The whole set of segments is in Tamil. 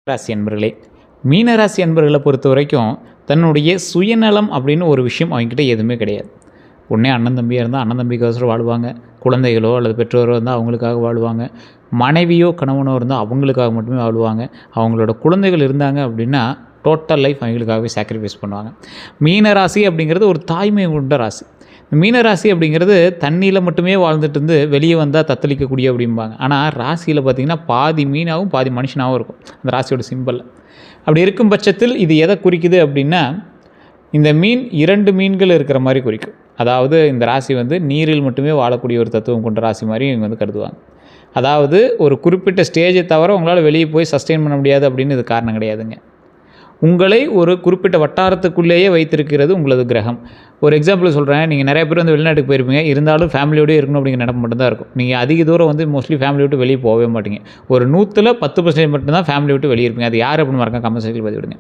ராசி அன்பர்களே, மீனராசி அன்பர்களை பொறுத்த வரைக்கும் தன்னுடைய சுயநலம் அப்படின்னு ஒரு விஷயம் அவங்ககிட்ட எதுவுமே கிடையாது. உடனே அண்ணன் தம்பியாக இருந்தால் அண்ணன் தம்பிக்கோசரம் வாழ்வாங்க, குழந்தைகளோ அல்லது பெற்றோரோ இருந்தால் அவங்களுக்காக வாழ்வாங்க, மனைவியோ கணவனோ இருந்தால் அவங்களுக்காக மட்டுமே வாழ்வாங்க. அவங்களோட குழந்தைகள் இருந்தாங்க அப்படின்னா டோட்டல் லைஃப் அவங்களுக்காகவே சாக்ரிஃபைஸ் பண்ணுவாங்க. மீனராசி அப்படிங்கிறது ஒரு தாய்மை கொண்ட ராசி. மீனராசி அப்படிங்கிறது தண்ணியில் மட்டுமே வாழ்ந்துட்டு இருந்து வெளியே வந்தால் தத்தளிக்கக்கூடிய அப்படிம்பாங்க. ஆனால் ராசியில் பார்த்திங்கன்னா பாதி மீனாகவும் பாதி மனுஷனாகவும் இருக்கும் அந்த ராசியோட சிம்பிள். அப்படி இருக்கும் பட்சத்தில் இது எதை குறிக்குது அப்படின்னா, இந்த மீன் 2 மீன்கள் இருக்கிற மாதிரி குறிக்கும். அதாவது இந்த ராசி நீரில் மட்டுமே வாழக்கூடிய ஒரு தத்துவம் கொண்ட ராசி மாதிரி இவங்க கருதுவாங்க. அதாவது ஒரு குறிப்பிட்ட ஸ்டேஜை தவிர உங்களால் வெளியே போய் சஸ்டெயின் பண்ண முடியாது அப்படின்னு இது காரணம் கிடையாதுங்க. உங்களை ஒரு குறிப்பிட்ட வட்டாரத்துக்குள்ளேயே வைத்திருக்கிறது உங்களது கிரகம். ஒரு எக்ஸாம்பிள் சொல்கிறேன். நீங்கள் நிறைய பேர் வெளிநாட்டுக்கு போயிருப்பீங்க, இருந்தாலும் ஃபேமிலியோடய இருக்கணும் அப்படிங்கிற நினைப்பு மட்டும்தான் இருக்கும். நீங்கள் அதிக தூரம் மோஸ்ட்லி ஃபேமிலி விட்டு வெளியே போகவே மாட்டீங்க. ஒரு 100ல் 10% மட்டும்தான் ஃபேமிலி விட்டு வெளியே இருப்பீங்க. அது யார் அப்படின்னு மறக்காம கமெண்ட் செக்ஷனில் பதிவு விடுங்க.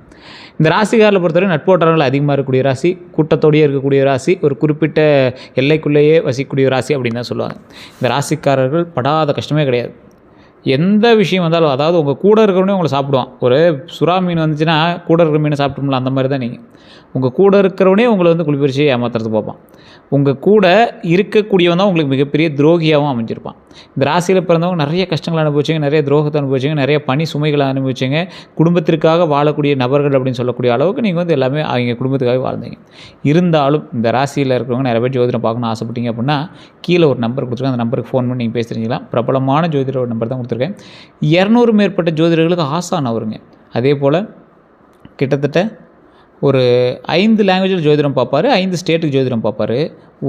இந்த ராசிக்காரில் பொறுத்தவரை நட்போட்டங்கள் அதிகமாக இருக்கக்கூடிய ராசி, கூட்டத்தோடையே இருக்கக்கூடிய ராசி, ஒரு குறிப்பிட்ட எல்லைக்குள்ளேயே வசிக்கக்கூடிய ராசி அப்படின்னு தான் சொல்லுவாங்க. இந்த ராசிக்காரர்கள் படாத கஷ்டமே கிடையாது. எந்த விஷயம் வந்தாலும், அதாவது உங்கள் கூட இருக்கிறவனே உங்களை சாப்பிடுவான். ஒரு சுறா மீன் வந்துச்சுன்னா கூட இருக்கிற மீனை சாப்பிட்டோம்ல, அந்த மாதிரி தான் நீங்கள். உங்கள் கூட இருக்கிறவனே உங்களை குளிப்பறிச்சு ஏமாத்துறதுக்கு பார்ப்பான். உங்கள் கூட இருக்கக்கூடியவன் தான் உங்களுக்கு மிகப்பெரிய துரோகியாகவும் அமைஞ்சிருப்பான். இந்த ராசியில் பிறந்தவங்க நிறைய கஷ்டங்களை அனுபவிச்சிங்க, நிறைய துரோகத்தை அனுபவிச்சிங்க, நிறைய பணி சுமைகளை அனுபவிச்சிங்க. குடும்பத்திற்காக வாழக்கூடிய நபர்கள் அப்படின்னு சொல்லக்கூடிய அளவுக்கு நீங்கள் எல்லாமே அவங்க குடும்பத்துக்காக வாழ்ந்தீங்க. இருந்தாலும் இந்த ராசியில் இருக்கிறவங்க நிறைய பேர் ஜோதிடம் பார்க்கணும்னு ஆசைப்பட்டீங்க அப்படின்னா கீழே ஒரு நம்பர் கொடுத்துருக்கேன். அந்த நம்பருக்கு ஃபோன் பண்ணி நீங்கள் பேசி தெரிஞ்சுக்கலாம். பிரபலமான ஜோதிடர் நம்பர் தான் கொடுத்துருக்கேன். 200 மேற்பட்ட ஜோதிடர்களுக்கு ஆசான் அவருங்க. அதே போல் கிட்டத்தட்ட ஒரு 5 லாங்குவேஜில் ஜோதிடம் பார்ப்பார், 5 ஸ்டேட்டுக்கு ஜோதிடம் பார்ப்பார்.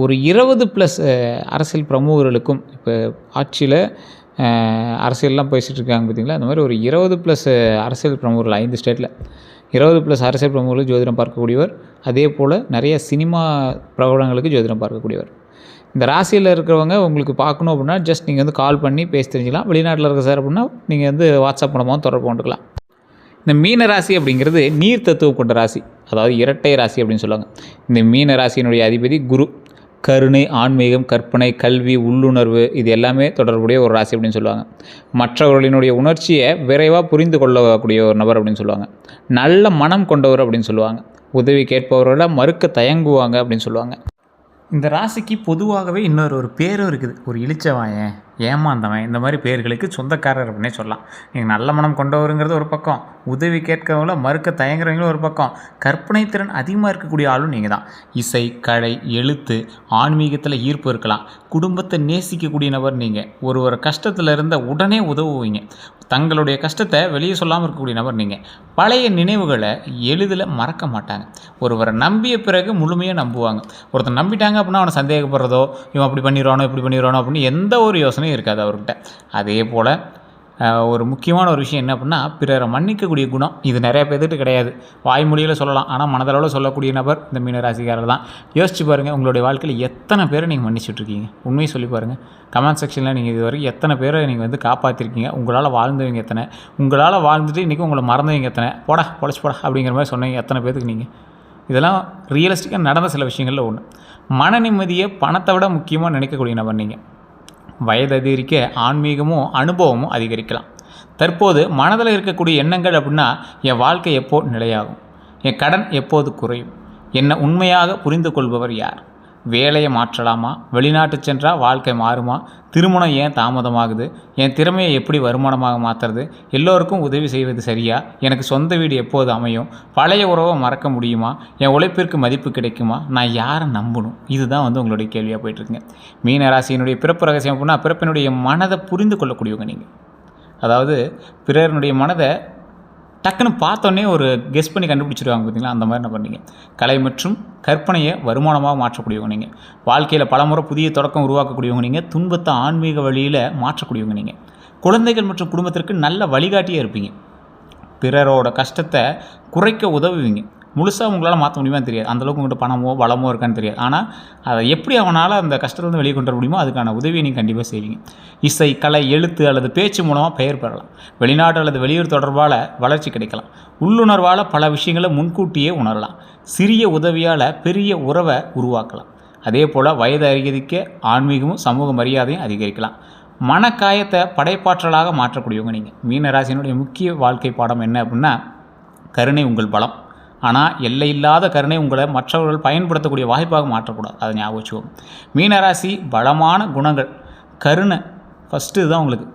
ஒரு 20+ அரசியல் பிரமுகர்களுக்கும், இப்போ ஆட்சியில் அரசியல்லாம் பேசிகிட்டு இருக்காங்க பார்த்திங்களா, அந்த மாதிரி ஒரு 20+ அரசியல் பிரமுகர்கள் 5 ஸ்டேட்டில் 20+ அரசியல் பிரமுகர்களுக்கு ஜோதிடம் பார்க்கக்கூடியவர். அதே போல் நிறைய சினிமா பிரபலங்களுக்கு ஜோதிடம் பார்க்கக்கூடியவர். இந்த ராசியில் இருக்கிறவங்க உங்களுக்கு பார்க்கணும் அப்படின்னா ஜஸ்ட் நீங்கள் கால் பண்ணி பேசி தெரிஞ்சுக்கலாம். வெளிநாட்டில் இருக்க சார் அப்படின்னா நீங்கள் வாட்ஸ்அப் மூலமாக தொடர்பு கொண்டுக்கலாம். இந்த மீன ராசி அப்படிங்கிறது நீர் தத்துவம் கொண்ட ராசி, அதாவது இரட்டை ராசி அப்படின்னு சொல்லுவாங்க. இந்த மீன ராசியினுடைய அதிபதி குரு. கருணை, ஆன்மீகம், கற்பனை, கல்வி, உள்ளுணர்வு இது எல்லாமே தொடர்புடைய ஒரு ராசி அப்படின்னு சொல்லுவாங்க. மற்றவர்களினுடைய உணர்ச்சியை விரைவாக புரிந்து கொள்ளக்கூடிய ஒரு நபர் அப்படின்னு சொல்லுவாங்க. நல்ல மனம் கொண்டவர் அப்படின்னு சொல்லுவாங்க. உதவி கேட்பவர்களை மறுக்க தயங்குவாங்க அப்படின்னு சொல்லுவாங்க. இந்த ராசிக்கு பொதுவாகவே இன்னொரு பேரும் இருக்குது. ஒரு இளிச்சவாயன், ஏமாந்தவன், இந்த மாதிரி பேர்களுக்கு சொந்தக்காரர் அப்படின்னே சொல்லலாம். நீங்கள் நல்ல மனம் கொண்டவருங்கிறது ஒரு பக்கம், உதவி கேட்கவங்கள மறுக்க தயங்குறவங்களும் ஒரு பக்கம், கற்பனை திறன் அதிகமாக இருக்கக்கூடிய ஆளும் நீங்கள் தான். இசை, கலை, எழுத்து, ஆன்மீகத்தில் ஈர்ப்பு இருக்கலாம். குடும்பத்தை நேசிக்கக்கூடிய நபர் நீங்கள். ஒரு கஷ்டத்தில் இருந்த உடனே உதவுவீங்க. தங்களுடைய கஷ்டத்தை வெளியே சொல்லாமல் இருக்கக்கூடிய நபர் நீங்கள். பழைய நினைவுகளை எளிதில் மறக்க மாட்டாங்க. ஒருவரை நம்பிய பிறகு முழுமையாக நம்புவாங்க. ஒருத்தர் நம்பிட்டாங்க அப்படின்னா அவனை சந்தேகப்படுறதோ, இவன் அப்படி பண்ணிடுவானோ இப்படி பண்ணிடுவானோ அப்படின்னு எந்த ஒரு யோசனையும் இருக்காது அவர்கிட்ட. அதே போல் ஒரு முக்கியமான ஒரு விஷயம் என்ன அப்படின்னா, பிறரை மன்னிக்கக்கூடிய குணம். இது நிறைய பேர்கிட்ட கிடையாது. வாய்மொழியில் சொல்லலாம், ஆனால் மனதளவில் சொல்லக்கூடிய நபர் இந்த மீனராசிக்காரர் தான். யோசிச்சு பாருங்கள், உங்களுடைய வாழ்க்கையில் எத்தனை பேரை நீங்கள் மன்னிச்சுட்ருக்கீங்க? உண்மையை சொல்லி பாருங்கள். கமெண்ட் செக்ஷனில் நீங்கள் இது வரைக்கும் எத்தனை பேரை நீங்கள் காப்பாற்றிருக்கீங்க? உங்களால் வாழ்ந்தவங்க எத்தனை? உங்களால் வாழ்ந்துட்டு இன்றைக்கி உங்களை மறந்தவங்க எத்தனை? போடா பொழைச்சி போடா அப்படிங்கிற மாதிரி சொன்னீங்க எத்தனை பேருக்கு நீங்கள்? இதெல்லாம் ரியலிஸ்டிக்காக நடந்த சில விஷயங்களில் ஒன்று. மன நிம்மதியை பணத்தை விட முக்கியமாக நினைக்கக்கூடிய நபர் நீங்கள். வயது அதிகரிக்க ஆன்மீகமும் அனுபவமும் அதிகரிக்கலாம். தற்போது மனதில் இருக்கக்கூடிய எண்ணங்கள் அப்படின்னா, என் வாழ்க்கை எப்போது நிலையாகும், என் கடன் எப்போது குறையும், என்னை உண்மையாக புரிந்து கொள்பவர் யார், வேலையை மாற்றலாமா, வெளிநாட்டு சென்றால் வாழ்க்கை மாறுமா, திருமணம் ஏன் தாமதமாகுது, என் திறமையை எப்படி வருமானமாக மாற்றுறது, எல்லோருக்கும் உதவி செய்வது சரியா, எனக்கு சொந்த வீடு எப்போது அமையும், பழைய உறவை மறக்க முடியுமா, என் உழைப்பிற்கு மதிப்பு கிடைக்குமா, நான் யாரை நம்பணும்? இதுதான் உங்களுடைய கேள்வியாக போயிட்டுருக்குங்க. மீனராசியினுடைய பிறப்பு ரகசியம் அப்படின்னா, பிறப்பினுடைய மனதை புரிந்து கொள்ளக்கூடியவங்க நீங்கள். அதாவது பிறருடைய மனதை டக்குன்னு பார்த்தோன்னே ஒரு கெஸ் பண்ணி கண்டுபிடிச்சிருவாங்க பார்த்தீங்களா, அந்த மாதிரி என்ன பண்ணீங்க. கலை மற்றும் கற்பனையை வருமானமாக மாற்றக்கூடியவங்க நீங்கள். வாழ்க்கையில் பலமுறை புதிய தொடக்கம் உருவாக்கக்கூடியவங்க நீங்கள். துன்பத்தை ஆன்மீக வழியில் மாற்றக்கூடியவங்க நீங்கள். குழந்தைகள் மற்றும் குடும்பத்திற்கு நல்ல வழிகாட்டியாக இருப்பீங்க. பிறரோட கஷ்டத்தை குறைக்க உதவுவீங்க. முழுசாக உங்களால் மாற்ற முடியுமா தெரியாது, அந்தளவுக்கு உங்கள்கிட்ட பணமோ வளமோ இருக்கான்னு தெரியாது. ஆனால் அதை எப்படி அவனால் அந்த கஷ்டத்துலேருந்து வெளியே கொண்டு வர முடியுமோ அதுக்கான உதவியை நீங்கள் கண்டிப்பாக செய்வீங்க. இசை, கலை, எழுத்து அல்லது பேச்சு மூலமாக பெயர் பெறலாம். வெளிநாட்டு அல்லது வெளியூர் தொடர்பால் வளர்ச்சி கிடைக்கலாம். உள்ளுணர்வால் பல விஷயங்களை முன்கூட்டியே உணரலாம். சிறிய உதவியால் பெரிய உறவை உருவாக்கலாம். அதே போல் வயது அதிகரிக்க ஆன்மீகமும் சமூக மரியாதையும் அதிகரிக்கலாம். மனக்காயத்தை படைப்பாற்றலாக மாற்றக்கூடியவங்க நீங்கள். மீனராசினுடைய முக்கிய வாழ்க்கை பாடம் என்ன அப்படின்னா, கருணை உங்கள் பலம். ஆனால் எல்லையில்லாத கருணை உங்களை மற்றவர்கள் பயன்படுத்தக்கூடிய வாய்ப்பாக மாற்றக்கூடாது. அதை ஞாபகம் வச்சுக்கோங்க. மீனராசி பலமான குணங்கள், கருணை ஃபஸ்ட்டு இதுதான் உங்களுக்கு.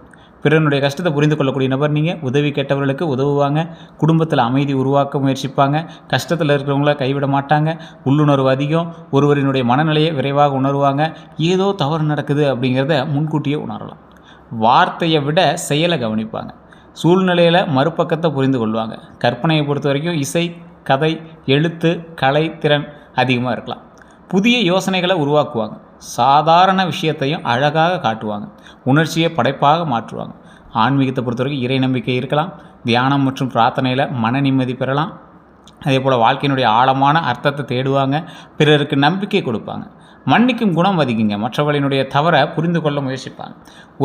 பிறனுடைய கஷ்டத்தை புரிந்து கொள்ளக்கூடிய நபர் நீங்கள். உதவி கேட்டவர்களுக்கு உதவுவாங்க. குடும்பத்தில் அமைதி உருவாக்க முயற்சிப்பாங்க. கஷ்டத்தில் இருக்கிறவங்கள கைவிட மாட்டாங்க. உள்ளுணர்வு அதிகம். ஒருவரினுடைய மனநிலையை விரைவாக உணர்வாங்க. ஏதோ தவறு நடக்குது அப்படிங்கிறத முன்கூட்டியே உணரலாம். வார்த்தையை விட செயலை கவனிப்பாங்க. சூழ்நிலையில் மறுபக்கத்தை புரிந்து கொள்வாங்க. கற்பனையை பொறுத்த வரைக்கும் இசை, கதை, எழுத்து, கலை திறன் அதிகமாக இருக்கலாம். புதிய யோசனைகளை உருவாக்குவாங்க. சாதாரண விஷயத்தையும் அழகாக காட்டுவாங்க. உணர்ச்சியை படைப்பாக மாற்றுவாங்க. ஆன்மீகத்தை பொறுத்த வரைக்கும் இறை நம்பிக்கை இருக்கலாம். தியானம் மற்றும் பிரார்த்தனையில் மன நிம்மதி பெறலாம். அதே போல் வாழ்க்கையினுடைய ஆழமான அர்த்தத்தை தேடுவாங்க. பிறருக்கு நம்பிக்கை கொடுப்பாங்க. மன்னிக்கும் குணம் அதிகங்க. மற்றவர்களினுடைய தவறை புரிந்து கொள்ள முயற்சிப்பாங்க.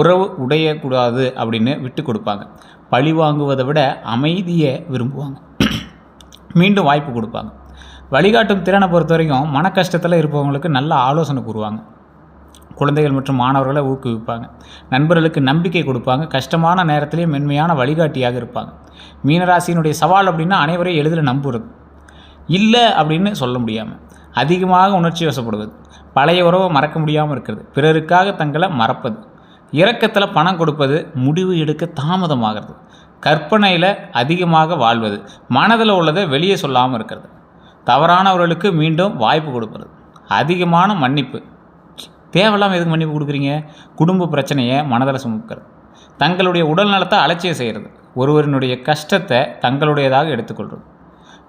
உறவு உடையக்கூடாது அப்படின்னு விட்டு கொடுப்பாங்க. பழி வாங்குவதை விட அமைதியை விரும்புவாங்க. மீண்டும் வாய்ப்பு கொடுப்பாங்க. வழிகாட்டும் திறனை பொறுத்த வரைக்கும் மன கஷ்டத்தில் இருப்பவங்களுக்கு நல்ல ஆலோசனை கூறுவாங்க. குழந்தைகள் மற்றும் மாணவர்களை ஊக்குவிப்பாங்க. நண்பர்களுக்கு நம்பிக்கை கொடுப்பாங்க. கஷ்டமான நேரத்திலேயே மென்மையான வழிகாட்டியாக இருப்பாங்க. மீனராசியினுடைய சவால் அப்படின்னா அனைவரையும் எளிதில் நம்புறது, இல்லை அப்படின்னு சொல்ல முடியாமல் அதிகமாக உணர்ச்சி வசப்படுவது, பழைய உறவை மறக்க முடியாமல் இருக்கிறது, பிறருக்காக தங்களை மறப்பது, இரக்கத்தில் பணம் கொடுப்பது, முடிவு எடுக்க தாமதமாகிறது, கற்பனையில் அதிகமாக வாழ்வது, மனதில் உள்ளதை வெளியே சொல்லாமல் இருக்கிறது, தவறானவர்களுக்கு மீண்டும் வாய்ப்பு கொடுப்பது, அதிகமான மன்னிப்பு. தேவையில்லாமல் எதுக்கு மன்னிப்பு கொடுக்குறீங்க? குடும்ப பிரச்சனையை மனதில் சுமக்கிறது, தங்களுடைய உடல் நலத்தை அலட்சியம் செய்கிறது, ஒருவரினுடைய கஷ்டத்தை தங்களுடையதாக எடுத்துக்கொள்வது.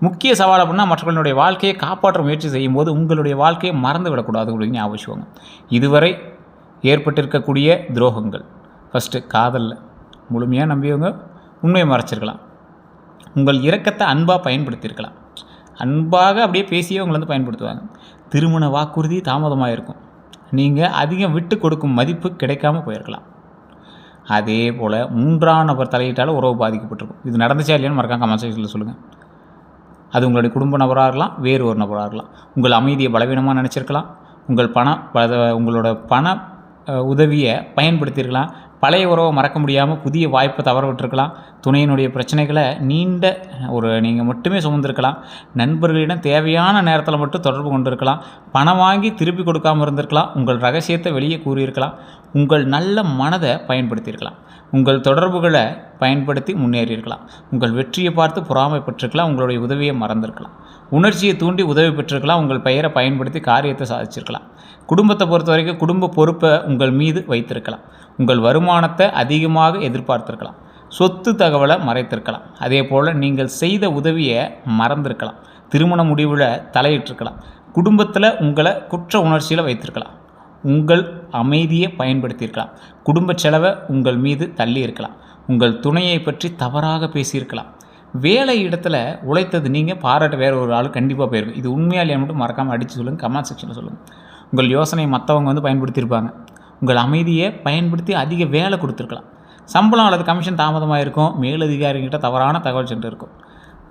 முக்கிய சவால் அப்படின்னா மற்றவர்களுடைய வாழ்க்கையை காப்பாற்ற முயற்சி செய்யும் போது உங்களுடைய வாழ்க்கையை மறந்து விடக்கூடாது அப்படின்னு ஞாபகம். இதுவரை ஏற்பட்டிருக்கக்கூடிய துரோகங்கள், ஃபஸ்ட்டு காதலில் முழுமையாக நம்பியவங்க உண்மையை மறைச்சிருக்கலாம். உங்கள் இரக்கத்தை அன்பாக பயன்படுத்தியிருக்கலாம். அன்பாக அப்படியே பேசியே உங்களை வந்து பயன்படுத்துவாங்க. திருமண வாக்குறுதி தாமதமாக இருக்கும். நீங்கள் அதிகம் விட்டு கொடுக்கும் மதிப்பு கிடைக்காம போயிருக்கலாம். அதே போல் 3ஆம் நபர் தலையிட்டாலும் உறவு பாதிக்கப்பட்டிருக்கும். இது நடந்துச்சா இல்லையான்னு மறக்காம கமெண்ட் செக்ஷனில் சொல்லுங்கள். அது உங்களுடைய குடும்ப நபராக இருக்கலாம், வேறு ஒரு நபராக இருக்கலாம். உங்கள் அமைதியை பலவீனமாக நினச்சிருக்கலாம். உங்களோட பண உதவியை பயன்படுத்தியிருக்கலாம். பழைய உறவை மறக்க முடியாமல் புதிய வாய்ப்பை தவற விட்டுருக்கலாம். துணையினுடைய பிரச்சனைகளை நீங்கள் மட்டுமே சுமந்திருக்கலாம். நண்பர்களிடம் தேவையான நேரத்தில் மட்டும் தொடர்பு கொண்டிருக்கலாம். பணம் வாங்கி திருப்பி கொடுக்காமல் இருந்திருக்கலாம். உங்கள் ரகசியத்தை வெளியே கூறியிருக்கலாம். உங்கள் நல்ல மனதை பயன்படுத்தியிருக்கலாம். உங்கள் தொடர்புகளை பயன்படுத்தி முன்னேறியிருக்கலாம். உங்கள் வெற்றியை பார்த்து பொறாமைப்பட்டிருக்கலாம். உங்களுடைய உதவியை மறந்திருக்கலாம். உணர்ச்சியை தூண்டி உதவி பெற்றிருக்கலாம். உங்கள் பெயரை பயன்படுத்தி காரியத்தை சாதிச்சிருக்கலாம். குடும்பத்தை பொறுத்த வரைக்கும் குடும்ப பொறுப்பை உங்கள் மீது வைத்திருக்கலாம். உங்கள் வருமானத்தை அதிகமாக எதிர்பார்த்திருக்கலாம். சொத்து தகவலை மறைத்திருக்கலாம். அதே போல் நீங்கள் செய்த உதவியை மறந்திருக்கலாம். திருமண முடிவில் தலையிட்டிருக்கலாம். குடும்பத்தில் உங்களை குற்ற உணர்ச்சியில் வைத்திருக்கலாம். உங்கள் அமைதியை பயன்படுத்தியிருக்கலாம். குடும்ப செலவை உங்கள் மீது தள்ளி இருக்கலாம். உங்கள் துணையை பற்றி தவறாக பேசியிருக்கலாம். வேலை இடத்துல உழைத்தது நீங்கள் பாராட்ட வேறு ஒரு ஆள் கண்டிப்பாக போயிருக்கும். இது உண்மையாக இல்லையா மட்டும் மறக்காமல் அடித்து சொல்லுங்கள், கமெண்ட் செக்ஷனில் சொல்லுங்கள். உங்கள் யோசனையை மற்றவங்க வந்து பயன்படுத்தியிருப்பாங்க. உங்கள் அமைதியை பயன்படுத்தி அதிக வேலை கொடுத்துருக்கலாம். சம்பளம் அல்லது கமிஷன் தாமதமாக இருக்கும். மேலதிகாரிகிட்ட தவறான தகவல் சென்று இருக்கும்.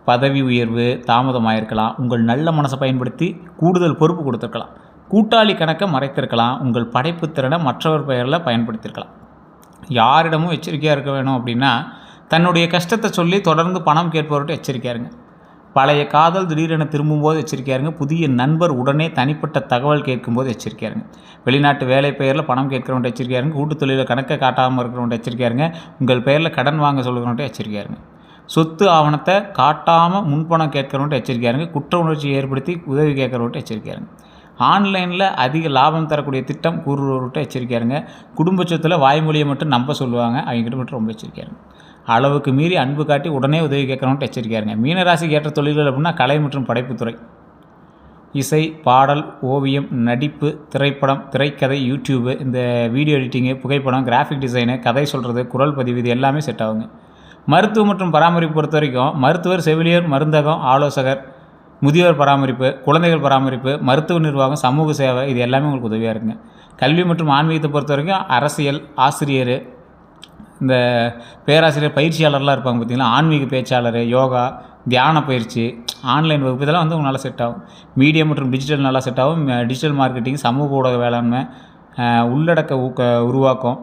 பதவி உயர்வு தாமதமாக இருக்கலாம். உங்கள் நல்ல மனசை பயன்படுத்தி கூடுதல் பொறுப்பு கொடுத்துருக்கலாம். கூட்டாளி கணக்கை மறைத்திருக்கலாம். உங்கள் படைப்பு திறனை மற்றவர் பெயரில் பயன்படுத்தியிருக்கலாம். யாரிடமும் எச்சரிக்கையாக இருக்க வேணும் அப்படின்னா தன்னுடைய கஷ்டத்தை சொல்லி தொடர்ந்து பணம் கேட்பவர்கிட்ட எச்சரிக்கையாக இருங்க. பழைய காதல் திடீரென திரும்பும்போது எச்சரிக்கையாக இருங்க. புதிய நண்பர் உடனே தனிப்பட்ட தகவல் கேட்கும்போது எச்சரிக்கையாக இருங்க. வெளிநாட்டு வேலை பெயரில் பணம் கேட்குறவன்ட்டு எச்சரிக்கையாக இருங்க. கூட்டு தொழிலில் கணக்கை காட்டாமல் இருக்கிறவன்ட்டு எச்சரிக்கையாக இருங்க. உங்கள் பெயரில் கடன் வாங்க சொல்கிறவன்ட்டு எச்சரிக்கையாக இருங்க. சொத்து ஆவணத்தை காட்டாமல் முன்பணம் கேட்குறவன்ட்டு எச்சரிக்கையாக இருங்க. குற்ற உணர்ச்சியை ஏற்படுத்தி உதவி கேட்குறவன்ட்டு எச்சரிக்கையாக இருங்க. ஆன்லைனில் அதிக லாபம் தரக்கூடிய திட்டம் கூறுறவர்கிட்ட எச்சரிக்கையாக இருங்க. குடும்ப சொத்தில் வாய்மொழியை மட்டும் நம்ப சொல்லுவாங்க, அவங்ககிட்ட மட்டும் ரொம்ப எச்சரிக்கையாக இருங்க. அளவுக்கு மீறி அன்பு காட்டி உடனே உதவி கேட்குறவன்ட்டு எச்சரிக்கையாக இருங்க. மீனராசிக்கு ஏற்ற தொழில்கள் அப்படின்னா கலை மற்றும் படைப்புத்துறை, இசை, பாடல், ஓவியம், நடிப்பு, திரைப்படம், திரைக்கதை, யூடியூப்பு, இந்த வீடியோ எடிட்டிங்கு, புகைப்படம், கிராஃபிக் டிசைனு, கதை சொல்கிறது, குரல் பதிவு, இது எல்லாமே செட் ஆகுங்க. மருத்துவம் மற்றும் பராமரிப்பு பொறுத்த வரைக்கும் மருத்துவர், செவிலியர், மருந்தகம், ஆலோசகர், முதியோர் பராமரிப்பு, குழந்தைகள் பராமரிப்பு, மருத்துவ நிர்வாகம், சமூக சேவை, இது எல்லாமே உங்களுக்கு உதவியாக இருக்குங்க. கல்வி மற்றும் ஆன்மீகத்தை பொறுத்த வரைக்கும் அரசியல், ஆசிரியர், இந்த பேராசிரியர், பயிற்சியாளர்லாம் இருப்பாங்க பார்த்திங்களா, ஆன்மீக பேச்சாளர், யோகா, தியான பயிற்சி, ஆன்லைன் வகுப்பு, இதெல்லாம் வந்து நல்லா செட் ஆகும். மீடியா மற்றும் டிஜிட்டல் நல்லா செட் ஆகும். டிஜிட்டல் மார்க்கெட்டிங், சமூக ஊடக வேளாண்மை, உள்ளடக்க உருவாக்கம்,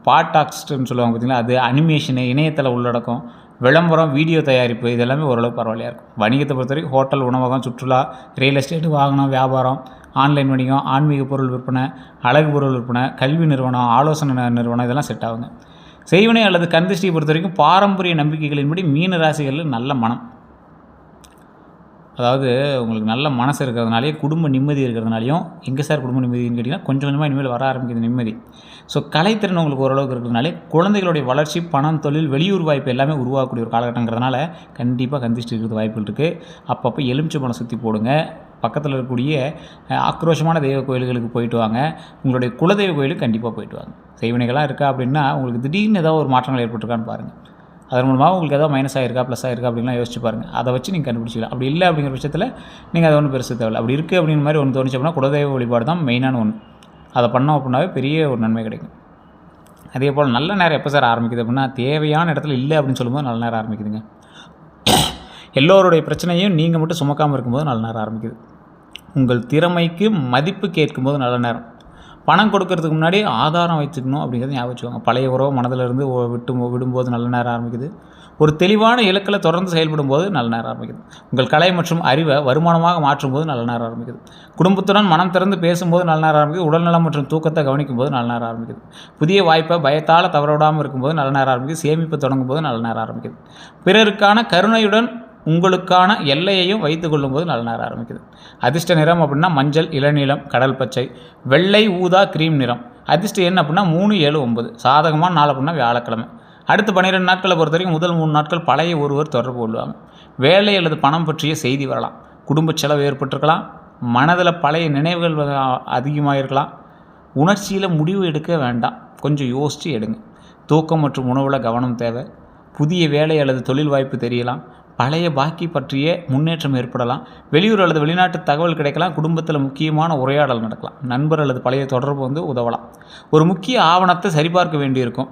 பாட்காஸ்ட்னு சொல்லுவாங்க பார்த்தீங்களா, அது அனிமேஷனு, இணையதள உள்ளடக்கம், விளம்பரம், வீடியோ தயாரிப்பு இது எல்லாமே ஓரளவுக்கு பரவாயில்லையா இருக்கும். வணிகத்தை பொறுத்த வரைக்கும் ஹோட்டல், உணவகம், சுற்றுலா, ரியல் எஸ்டேட், வாகனம், வியாபாரம், ஆன்லைன் வணிகம், ஆன்மீக பொருள் விற்பனை, அழகு பொருள் விற்பனை, கல்வி நிறுவனம், ஆலோசனை நிறுவனம் இதெல்லாம் செட் ஆகுங்க. செய்வினை அல்லது கண் திருஷ்டியை பொறுத்த வரைக்கும் பாரம்பரிய நம்பிக்கைகளின்படி மீன ராசிகளில் நல்ல மனம், அதாவது உங்களுக்கு நல்ல மனசு இருக்கிறதுனாலையும் குடும்ப நிம்மதி இருக்கிறதுனாலையும், எங்கே சார் குடும்ப நிம்மதின்னு கேட்டிங்கன்னா கொஞ்சம் கொஞ்சமாக இனிமேல் வர ஆரம்பிக்குது நிம்மதி. ஸோ கலைத்திறன் உங்களுக்கு ஓரளவுக்கு இருக்கிறதுனாலே குழந்தைகளுடைய வளர்ச்சி, பணம், தொழில், வெளியூர் வாய்ப்பு எல்லாமே உருவாக்கக்கூடிய ஒரு காலகட்டங்கிறதுனால கண்டிப்பாக கந்திஷ்டி இருக்கிறது வாய்ப்புகள் இருக்குது. அப்பப்போ எலுமிச்சம்பழம் சுற்றி போடுங்க. பக்கத்தில் இருக்கக்கூடிய ஆக்ரோஷமான தெய்வ கோயில்களுக்கு போயிட்டு வாங்க. உங்களுடைய குலதெய்வ கோயிலுக்கு கண்டிப்பாக போயிட்டு வாங்க. செய்வினைகள்லாம் இருக்கா அப்படின்னா உங்களுக்கு திடீர்னு ஏதாவது ஒரு மாற்றங்கள் ஏற்பட்டிருக்கான்னு பாருங்கள். அதன் மூலமாக உங்களுக்கு எதாவது மைனஸாக இருக்கா ப்ளஸ்ஸாக இருக்கா அப்படின்லாம் யோசிச்சு பாருங்கள். அதை வச்சு நீங்கள் கண்டுபிடிச்சிக்கலாம். அப்படி இல்லை அப்படிங்கிற பட்சத்தில் நீங்கள் அதை ஒன்றும் பெருசு தேவையில்லை. அப்படி இருக்குது அப்படிங்கிற மாதிரி ஒன்று தோணுச்சு அப்படின்னா குலதெய்வ வழிபாடு தான் மெயினான ஒன்று. அதை பண்ணோம் அப்படின்னாவே பெரிய ஒரு நன்மை கிடைக்கும். அதே போல் நல்ல நேரம் எப்போ சார் ஆரம்பிக்குது அப்படின்னா தேவையான இடத்துல இல்லை அப்படின்னு சொல்லும்போது நல்ல நேரம் ஆரம்பிக்குதுங்க. எல்லோருடைய பிரச்சனையும் நீங்கள் மட்டும் சுமக்காமல் இருக்கும்போது நல்ல நேரம் ஆரம்பிக்குது. உங்கள் திறமைக்கு மதிப்பு கேட்கும்போது நல்ல நேரம். பணம் கொடுக்கறதுக்கு முன்னாடி ஆதாரம் வச்சுக்கணும் அப்படிங்கிறது ஞாபகம் வச்சுக்கோங்க. பழைய உறவு மனதிலிருந்து விடும்போது நல்ல நேரம் ஆரம்பிக்குது. ஒரு தெளிவான இலக்கில் தொடர்ந்து செயல்படும் போது நல்ல நேரம் ஆரம்பிக்குது. உங்கள் கலை மற்றும் அறிவை வருமானமாக மாற்றும்போது நல்ல நேரம் ஆரம்பிக்குது. குடும்பத்துடன் மனம் திறந்து பேசும்போது நல்ல நேரம் ஆரம்பிக்குது. உடல்நலம் மற்றும் தூக்கத்தை கவனிக்கும் போது நல்ல நேரம் ஆரம்பிக்குது. புதிய வாய்ப்பை பயத்தால் தவறவிடாமல் இருக்கும்போது நல்ல நேரம் ஆரம்பிக்குது. சேமிப்பு தொடங்கும் போது நல்ல நேரம் ஆரம்பிக்குது. பிறருக்கான கருணையுடன் உங்களுக்கான எல்லையையும் வைத்து கொள்ளும்போது நல்ல நேரம் ஆரம்பிக்குது. அதிர்ஷ்ட நிறம் அப்படின்னா மஞ்சள், இளநீலம், கடல் பச்சை, வெள்ளை, ஊதா, கிரீம் நிறம். அதிர்ஷ்ட எண் அப்படின்னா 3, 7, 9. சாதகமான நாள் அப்படின்னா வியாழக்கிழமை. அடுத்த 12 நாட்களை பொறுத்த வரைக்கும் முதல் 3 நாட்கள் பழைய ஒருவர் தொடர்பு கொள்வாங்க. வேலை அல்லது பணம் பற்றிய செய்தி வரலாம். குடும்ப செலவு ஏற்பட்டிருக்கலாம். மனதில் பழைய நினைவுகள் அதிகமாக இருக்கலாம். உணர்ச்சியில் முடிவு எடுக்க வேண்டாம், கொஞ்சம் யோசித்து எடுங்க. தூக்கம் மற்றும் உணவில் கவனம் தேவை. புதிய வேலை அல்லது தொழில் வாய்ப்பு தெரியலாம். பழைய பாக்கி பற்றிய முன்னேற்றம் ஏற்படலாம். வெளியூர் அல்லது வெளிநாட்டு தகவல் கிடைக்கலாம். குடும்பத்தில் முக்கியமான உரையாடல் நடக்கலாம். நண்பர் அல்லது பழைய தொடர்பு உதவலாம். ஒரு முக்கிய ஆவணத்தை சரிபார்க்க வேண்டியிருக்கும்.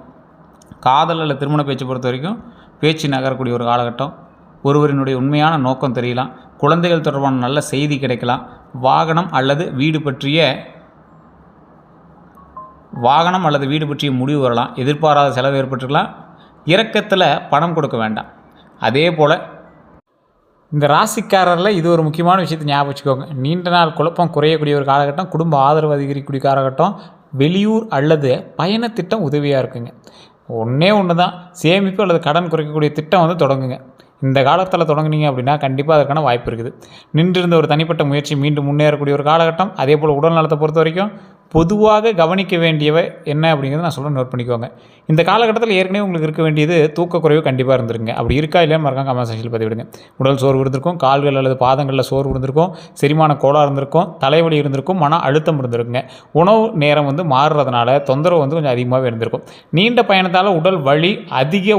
காதல் அல்லது திருமண பேச்சு பொறுத்த வரைக்கும் பேச்சு நகரக்கூடிய ஒரு காலகட்டம். ஒருவரினுடைய உண்மையான நோக்கம் தெரியலாம். குழந்தைகள் தொடர்பான நல்ல செய்தி கிடைக்கலாம். வாகனம் அல்லது வீடு பற்றிய முடிவு வரலாம். எதிர்பாராத செலவு ஏற்பட்டிருக்கலாம். இறக்கத்தில் பணம் கொடுக்க வேண்டாம். அதே போல் இந்த ராசிக்காரரில் இது ஒரு முக்கியமான விஷயத்தை ஞாபகம் வச்சுக்கோங்க. நீண்ட நாள் குழப்பம் குறையக்கூடிய ஒரு காலகட்டம். குடும்ப ஆதரவு அதிகரிக்கக்கூடிய காலகட்டம். வெளியூர் அல்லது பயணத்திட்டம் உதவியாக இருக்குங்க. ஒன்று தான், சேமிப்பு அல்லது கடன் குறைக்கக்கூடிய திட்டம் தொடங்குங்க. இந்த காலத்தில் தொடங்குனீங்க அப்படின்னா கண்டிப்பாக அதற்கான வாய்ப்பு இருக்குது. நின்றிருந்த ஒரு தனிப்பட்ட முயற்சி மீண்டும் முன்னேறக்கூடிய ஒரு காலகட்டம். அதே போல் உடல் நலத்தை பொறுத்த வரைக்கும் பொதுவாக கவனிக்க வேண்டியவை என்ன அப்படிங்கிறத நான் சொல்ல நோட் பண்ணிக்கோங்க. இந்த காலகட்டத்தில் ஏற்கனவே உங்களுக்கு இருக்க வேண்டியது தூக்கக்குறைவு கண்டிப்பாக இருந்திருங்க. அப்படி இருக்கா இல்லையான்னு மறக்காம கமெண்ட் செக்ஷனில் பதிவிடுங்க. உடல் சோர்வு இருந்திருக்கும், கால்கள் அல்லது பாதங்களில் சோர்வு இருந்திருக்கும், செரிமான கோளாறு இருந்திருக்கும், தலைவலி இருந்திருக்கும், மன அழுத்தம் இருந்திருக்குங்க. உணவு நேரம் மாறுறதுனால தொந்தரவு கொஞ்சம் அதிகமாகவே இருந்திருக்கும். நீண்ட பயணத்தால் உடல் வலி, அதிக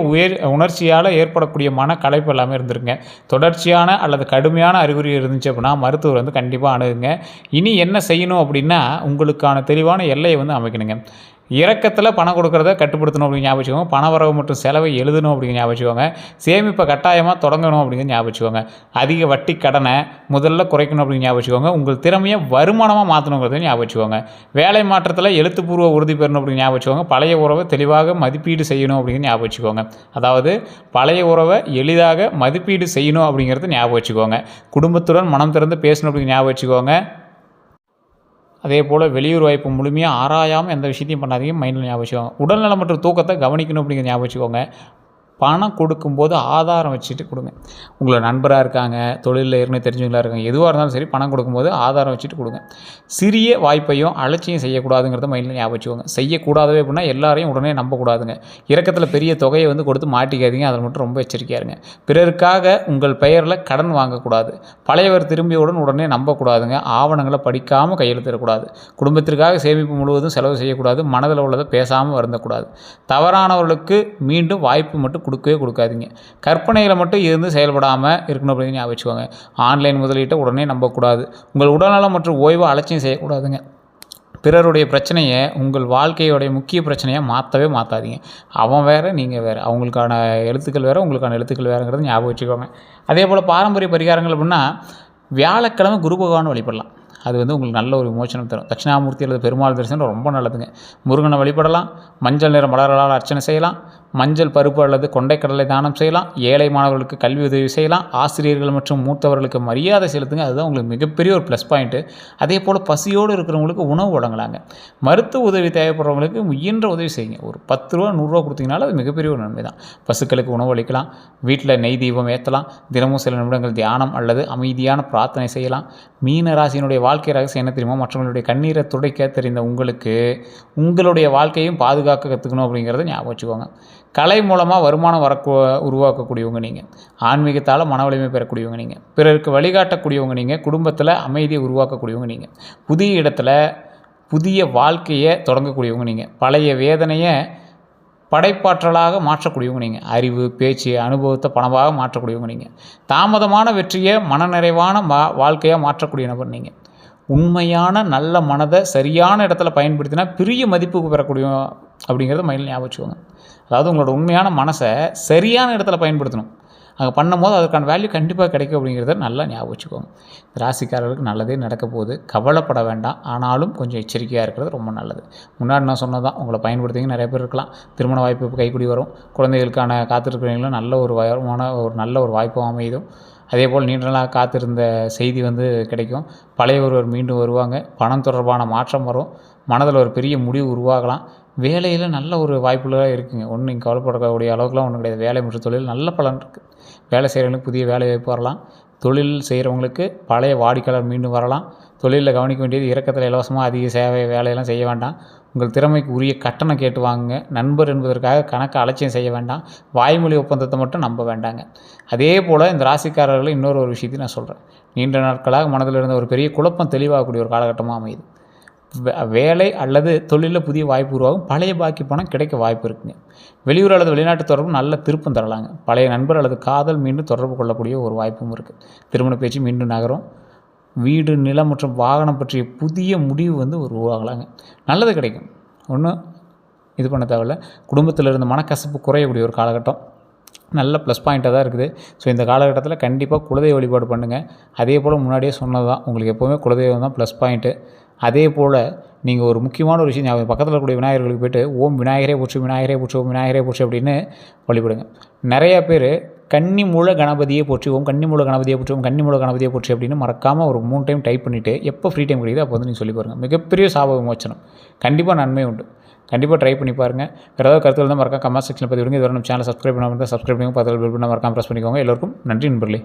உணர்ச்சியால் ஏற்படக்கூடிய மன களைப்பு எல்லாமே இருந்திருக்குங்க. தொடர்ச்சியான அல்லது கடுமையான அறிகுறி இருந்துச்சு அப்படின்னா மருத்துவர் கண்டிப்பாக அணுகுங்க. இனி என்ன செய்யணும் அப்படின்னா உங்களுக்கான தெளிவான எல்லையை அமைக்கணுங்க. இறக்கத்தில் பணம் கொடுக்குறத கட்டுப்படுத்தணும் அப்படின்னு ஞாபகம் வச்சுக்கோங்க. பண வரவு மற்றும் செலவை எழுதணும் அப்படிங்கிற ஞாபகம் வச்சுக்கோங்க. சேமிப்பை கட்டாயமாக தொடங்கணும் அப்படிங்கிற ஞாபகம் வச்சுக்கோங்க. அதிக வட்டி கடனை முதல்ல குறைக்கணும் அப்படின்னு ஞாபகம் வச்சுக்கோங்க. உங்கள் திறமையை வருமானமாக மாற்றணுங்கிறத ஞாபகம் வச்சுக்கோங்க. வேலை மாற்றத்தில் எழுத்துப்பூர்வ உறுதி பெறணும் அப்படின்னு ஞாபகம் வச்சுக்கோங்க. பழைய உறவை தெளிவாக மதிப்பீடு செய்யணும் அப்படிங்கிற ஞாபகம் வச்சுக்கோங்க. அதாவது பழைய உறவை எளிதாக மதிப்பீடு செய்யணும் அப்படிங்கிறத ஞாபகம் வச்சுக்கோங்க. குடும்பத்துடன் மனம் திறந்து பேசணும் அப்படிங்கிற ஞாபகம் வச்சுக்கோங்க. அதே போல் வெளியூர் வாய்ப்பு முழுமையாக ஆராயாமல் எந்த விஷயத்தையும் பண்ணாதீங்க, மைண்டில் ஞாபகம் வச்சுக்கோங்க. உடல்நலம் மற்றும் தூக்கத்தை கவனிக்கணும் அப்படிங்கிற ஞாபகம் வச்சுக்கோங்க. பணம் கொடுக்கும்போது ஆதாரம் வச்சுட்டு கொடுங்க. உங்களை நண்பராக இருக்காங்க, தொழிலில் ஏற்கனவே தெரிஞ்சவங்களாக இருக்காங்க, எதுவாக இருந்தாலும் சரி பணம் கொடுக்கும்போது ஆதாரம் வச்சுட்டு கொடுங்க. சிறிய வாய்ப்பையும் அலட்சியம் செய்யக்கூடாதுங்கிறத மைண்டில் ஞாபகம் வச்சுக்கோங்க. செய்யக்கூடாதவே அப்படின்னா எல்லாரையும் உடனே நம்பக்கூடாதுங்க. இறக்கத்தில் பெரிய தொகையை கொடுத்து மாட்டிக்காதீங்க, அதில் மட்டும் ரொம்ப எச்சரிக்கையாக இருங்க. பிறருக்காக உங்கள் பெயரில் கடன் வாங்கக்கூடாது. பழையவர் திரும்பியவுடன் உடனே நம்பக்கூடாதுங்க. ஆவணங்களை படிக்காமல் கையெழுத்திடக்கூடாது. குடும்பத்திற்காக சேமிப்பு முழுவதும் செலவு செய்யக்கூடாது. மனதில் உள்ளதை பேசாமல் வருந்தக்கூடாது. தவறானவர்களுக்கு மீண்டும் வாய்ப்பு மட்டும் கொடுக்காதீங்க. கற்பனையில் மட்டும் இருந்து செயல்படாமல் இருக்கணும் அப்படின்னு ஞாபகம் வச்சுக்கோங்க. ஆன்லைன் முதலீட்டை உடனே நம்பக்கூடாது. உங்கள் உடல்நலம் மற்றும் ஓய்வு அலட்சியம் செய்யக்கூடாதுங்க. பிறருடைய பிரச்சனையை உங்கள் வாழ்க்கையோடைய முக்கிய பிரச்சனையாக மாற்றாதீங்க. அவன் வேறு, நீங்கள் வேறு. அவங்களுக்கான எழுத்துக்கள் வேறு, உங்களுக்கான எழுத்துக்கள் வேறுங்கிறத ஞாபகம் வச்சுக்கோங்க. அதே போல் பாரம்பரிய பரிகாரங்கள் அப்படின்னா வியாழக்கிழமை குரு பகவான் வழிபடலாம். அது வந்து உங்களுக்கு நல்ல ஒரு விமோசனம் தரும். தட்சிணாமூர்த்தி அல்லது பெருமாள் தரிசனம் ரொம்ப நல்லதுங்க. முருகனை வழிபடலாம், மஞ்சள் நிற மலர்களால் அர்ச்சனை செய்யலாம், மஞ்சள் பருப்பு அல்லது கொண்டைக்கடலை தானம் செய்யலாம், ஏழை மாணவர்களுக்கு கல்வி உதவி செய்யலாம், ஆசிரியர்கள் மற்றும் மூத்தவர்களுக்கு மரியாதை செலுத்துங்க. அதுதான் உங்களுக்கு மிகப்பெரிய ஒரு ப்ளஸ் பாயிண்ட்டு. அதே போல் பசியோடு இருக்கிறவங்களுக்கு உணவு வழங்கலாங்க. மருத்துவ உதவி தேவைப்படுறவங்களுக்கு முயன்ற உதவி செய்யுங்க. ஒரு 10 ரூபா 100 ரூபா கொடுத்தீங்கனாலும் அது மிகப்பெரிய ஒரு நன்மை தான். பசுக்களுக்கு உணவு அளிக்கலாம், வீட்டில் நெய் தீபம் ஏற்றலாம், தினமும் சில நிமிடங்கள் தியானம் அல்லது அமைதியான பிரார்த்தனை செய்யலாம். மீன ராசியினுடைய வாழ்க்கை ரகசியம் என்ன தெரியுமா? மற்றவங்களுடைய கண்ணீரை துடைக்க தெரிந்த உங்களுக்கு உங்களுடைய வாழ்க்கையும் பாதுகாக்க கற்றுக்கணும் அப்படிங்கிறத ஞாபகம் வச்சுக்கோங்க. கலை மூலமாக வருமானம் உருவாக்கக்கூடியவங்க நீங்கள். ஆன்மீகத்தால் மன வலிமை பெறக்கூடியவங்க நீங்கள். பிறருக்கு வழிகாட்டக்கூடியவங்க நீங்கள். குடும்பத்தில் அமைதியை உருவாக்கக்கூடியவங்க நீங்கள். புதிய இடத்துல புதிய வாழ்க்கையை தொடங்கக்கூடியவங்க நீங்கள். பழைய வேதனையை படைப்பாற்றலாக மாற்றக்கூடியவங்க நீங்கள். அறிவு, பேச்சு, அனுபவத்தை பணமாக மாற்றக்கூடியவங்க நீங்கள். தாமதமான வெற்றியை மனநிறைவான வாழ்க்கையாக மாற்றக்கூடிய நபர் நீங்கள். உண்மையான நல்ல மனதை சரியான இடத்துல பயன்படுத்தினா பெரிய மதிப்பு பெறக்கூடிய அப்படிங்கிறத மைண்டில் ஞாபகம் வச்சுக்கோங்க. அதாவது உங்களோட உண்மையான மனசை சரியான இடத்துல பயன்படுத்தணும். அங்கே பண்ணும்போது அதுக்கான வேல்யூ கண்டிப்பாக கிடைக்கும் அப்படிங்கிறத நல்லா ஞாபகம் வச்சுக்கோங்க. ராசிக்காரர்களுக்கு நல்லதே நடக்க போகுது, கவலைப்பட வேண்டாம். ஆனாலும் கொஞ்சம் எச்சரிக்கையாக இருக்கிறது ரொம்ப நல்லது. முன்னாடி நான் சொன்னதான், உங்களை பயன்படுத்திங்க நிறைய பேர் இருக்கலாம். திருமண வாய்ப்பு இப்போ கைக்கூடி வரும். குழந்தைகளுக்கான காத்திருக்கிறவங்களும் நல்ல ஒரு நல்ல ஒரு வாய்ப்பு அமையுதும். அதே போல் நீண்ட நாளாக காத்திருந்த செய்தி வந்து கிடைக்கும். பழைய ஒருவர் மீண்டும் வருவாங்க. பணம் தொடர்பான மாற்றம் வரும். மனதில் ஒரு பெரிய முடிவு உருவாகலாம். வேலையில் நல்ல ஒரு வாய்ப்புலாம் இருக்குங்க. ஒன்றும் நீங்கள் கவலைப்படக்கூடிய அளவுக்குலாம் ஒன்றும் கிடையாது. வேலை மற்றும் தொழில் நல்ல பலன் இருக்குது. வேலை செய்கிறவங்களுக்கு புதிய வேலை வாய்ப்பு வரலாம். தொழில் செய்கிறவங்களுக்கு பழைய வாடிக்கையாளர் மீண்டும் வரலாம். தொழிலில் கவனிக்க வேண்டியது இறக்கத்தில் இலவசமாக அதிக சேவை வேலையெல்லாம் செய்ய வேண்டாம். உங்கள் திறமைக்கு உரிய கட்டணம் கேட்டு வாங்குங்க. நண்பர் என்பதற்காக கணக்கை அலட்சியம் செய்ய வேண்டாம். வாய்மொழி ஒப்பந்தத்தை மட்டும் நம்ப வேண்டாங்க. அதே போல் இந்த ராசிக்காரர்கள் இன்னொரு விஷயத்தையும் நான் சொல்கிறேன். நீண்ட நாட்களாக மனதில் இருந்த ஒரு பெரிய குழப்பம் தெளிவாகக்கூடிய ஒரு காலகட்டமாக அமையுது. வேலை அல்லது தொழிலில் புதிய வாய்ப்பு உருவாகும். பழைய பாக்கி பணம் கிடைக்க வாய்ப்பு இருக்குங்க. வெளியூர் அல்லது வெளிநாட்டு தொடர்பு நல்ல திருப்பம் தரலாங்க. பழைய நண்பர் அல்லது காதல் மீண்டும் தொடர்பு கொள்ளக்கூடிய ஒரு வாய்ப்பும் இருக்குது. திருமண பேச்சு மீண்டும் நகரும். வீடு, நிலம் மற்றும் வாகனம் பற்றிய புதிய முடிவு வந்து உருவாகலாங்க. நல்லது கிடைக்கும். ஒன்றும் இது பண்ண தேவையில்ல. குடும்பத்தில் இருந்த மனக்கசப்பு குறையக்கூடிய ஒரு காலகட்டம் நல்ல ப்ளஸ் பாயிண்ட்டாக தான் இருக்குது. ஸோ இந்த காலகட்டத்தில் கண்டிப்பாக குலதெய்வ வழிபாடு பண்ணுங்கள். அதே போல் முன்னாடியே சொன்னது தான், உங்களுக்கு எப்போவுமே குலதெய்வம் தான் ப்ளஸ் பாயிண்ட்டு. அதே போல் நீங்கள் ஒரு முக்கியமான ஒரு விஷயம் ஞாபகம், பக்கத்தில் இருக்கக்கூடிய விநாயகர்களுக்கு போய்ட்டு ஓம் விநாயகரே போற்றி, விநாயகரே போற்றி, ஓம் விநாயகரே போற்றி அப்படின்னு வழிபடுங்க. நிறையா பேர் கன்னிமூல கணபதியை போற்றி, ஓம் கன்னிமூல கணபதியை போற்றி, ஓம் கன்னிமூல கணபதியை போற்றி அப்படின்னு மறக்காமல் ஒரு 3 டைம் டைப் பண்ணிவிட்டு எப்போ ஃப்ரீ டைம் கிடைக்குது அப்போ வந்து நீங்கள் சொல்லி பாருங்கள். மிகப்பெரிய சாப விமோச்சனம். கண்டிப்பாக நன்மை உண்டு. கண்டிப்பாக ட்ரை பண்ணி பாருங்கள். வேறு ஏதாவது கருத்துக்கள் தான் மறக்காம கமெண்ட் செக்ஷனில் பதிவு விடுங்க. இது வரை நம்ம சேனலை சப்ஸ்கிரைப் பண்ணாமல் இருந்தால் சப்ஸ்கிரைப் பண்ணி பக்கத்தில் பெல் பட்டனை மறக்காம ப்ரெஸ் பண்ணிக்கோங்க. எல்லோருக்கும் நன்றி நண்பர்களே.